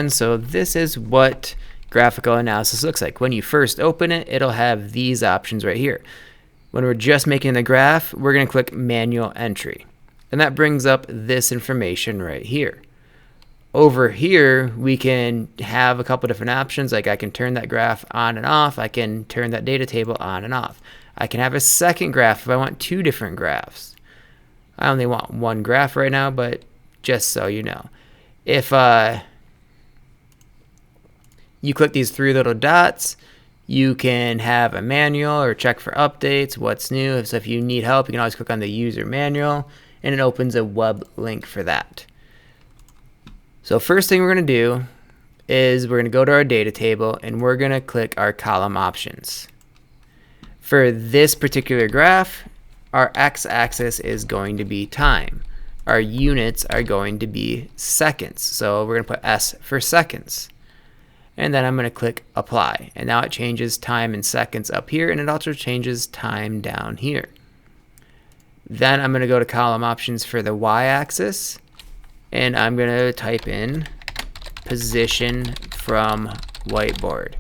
And so this is what graphical analysis looks like. When you first open it, it'll have these options right here. When we're just making the graph, we're going to click manual entry. And that brings up this information right here. Over here, we can have a couple different options. Like I can turn that graph on and off. I can turn that data table on and off. I can have a second graph if I want two different graphs. I only want one graph right now, but just so you know. If you click these three little dots, you can have a manual or check for updates, what's new. So if you need help, you can always click on the user manual, and it opens a web link for that. So first thing we're going to do is we're going to go to our data table, and we're going to click our column options. For this particular graph, our x-axis is going to be time. Our units are going to be seconds. So we're going to put S for seconds. And then I'm going to click apply. And now it changes time in seconds up here, and it also changes time down here. Then I'm going to go to column options for the y-axis, and I'm going to type in position from whiteboard.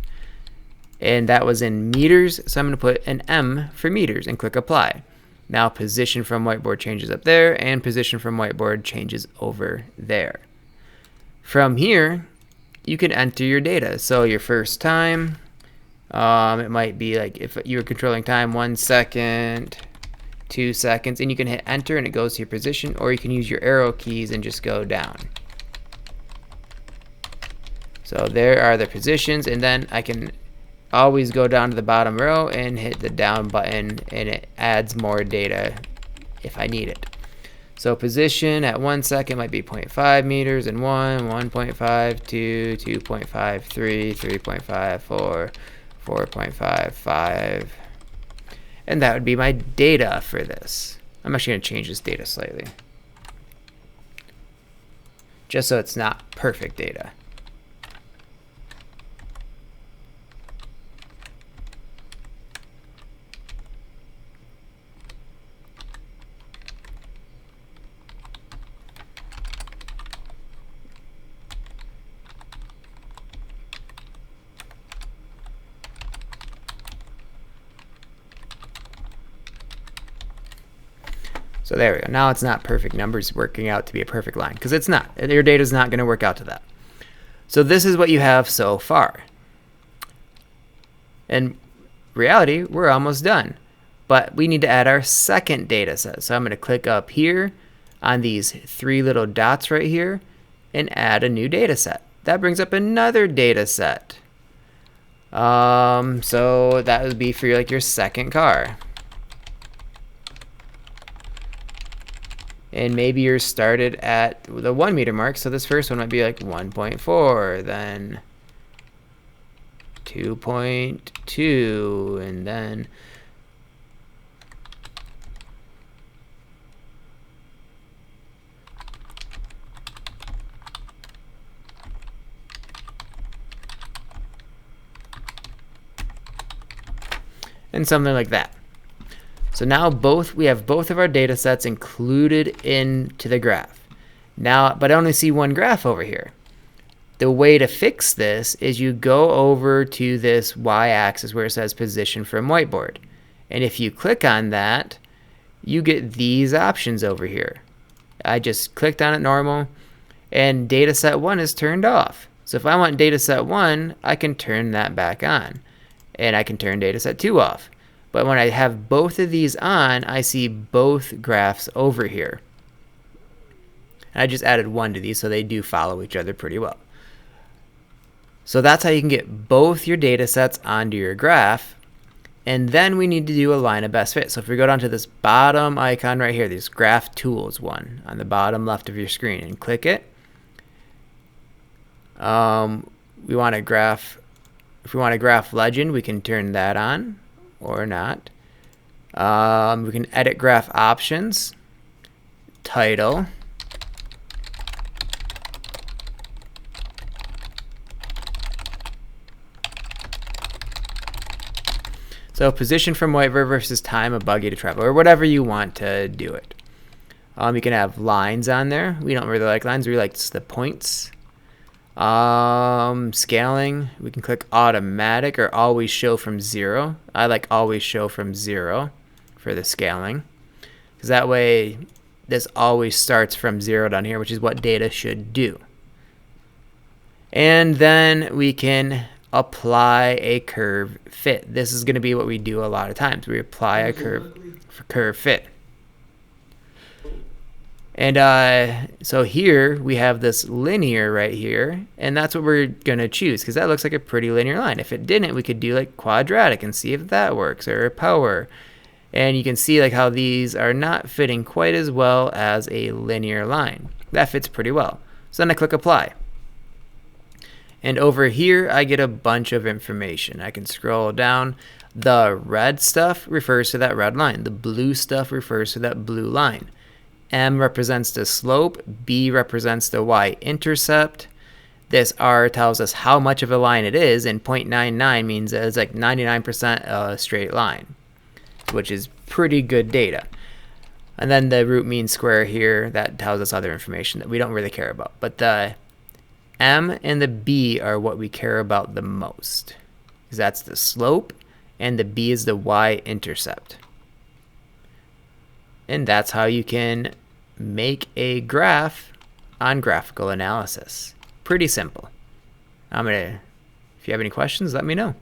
And that was in meters, so I'm going to put an M for meters and click apply. Now position from whiteboard changes up there, and position from whiteboard changes over there. From here, you can enter your data. So your first time, it might be like if you were controlling time, 1 second, 2 seconds, and you can hit enter and it goes to your position, or you can use your arrow keys and just go down. So there are the positions, and then I can always go down to the bottom row and hit the down button, and it adds more data if I need it. So position at 1 second might be 0.5 meters and 1.5, 2, 2.5, 3, 3.5, 4, 4.5, 5. And that would be my data for this. I'm actually going to change this data slightly, just so it's not perfect data. So there we go. Now it's not perfect numbers working out to be a perfect line, because it's not. Your data is not going to work out to that. So this is what you have so far. In reality, we're almost done. But we need to add our second data set. So I'm going to click up here on these three little dots right here and add a new data set. That brings up another data set. So that would be for your second car. And maybe you're started at the 1 meter mark, so this first one might be like 1.4, then 2.2, and then and something like that. So now we have both of our data sets included into the graph. Now, but I only see one graph over here. The way to fix this is you go over to this y-axis where it says position from whiteboard. And if you click on that, you get these options over here. I just clicked on it normal, and data set 1 is turned off. So if I want data set 1, I can turn that back on. And I can turn data set 2 off. But when I have both of these on, I see both graphs over here. And I just added 1 to these, so they do follow each other pretty well. So that's how you can get both your data sets onto your graph. And then we need to do a line of best fit. So if we go down to this bottom icon right here, this graph tools one on the bottom left of your screen, and click it. We want a graph. If we want a graph legend, we can turn that on or not. We can edit graph options, title, so position from whiteboard versus time of buggy to travel, or whatever you want to do it. You can have lines on there. We don't really like lines, we like the points. Scaling, we can click automatic or always show from 0. I like always show from 0 for the scaling, because that way this always starts from 0 down here, which is what data should do. And then we can apply a curve fit. This is going to be what we do a lot of times. We apply a curve fit. And so here we have this linear right here, and that's what we're going to choose because that looks like a pretty linear line. If it didn't, we could do like quadratic and see if that works, or power. And you can see like how these are not fitting quite as well as a linear line. That fits pretty well. So then I click apply. And over here, I get a bunch of information. I can scroll down. The red stuff refers to that red line. The blue stuff refers to that blue line. M represents the slope. B represents the y-intercept. This R tells us how much of a line it is, and 0.99 means that it's like 99% a straight line, which is pretty good data. And then the root mean square here, that tells us other information that we don't really care about. But the M and the B are what we care about the most, because that's the slope, and the B is the y-intercept. And that's how you can make a graph on graphical analysis. Pretty simple. If you have any questions, let me know.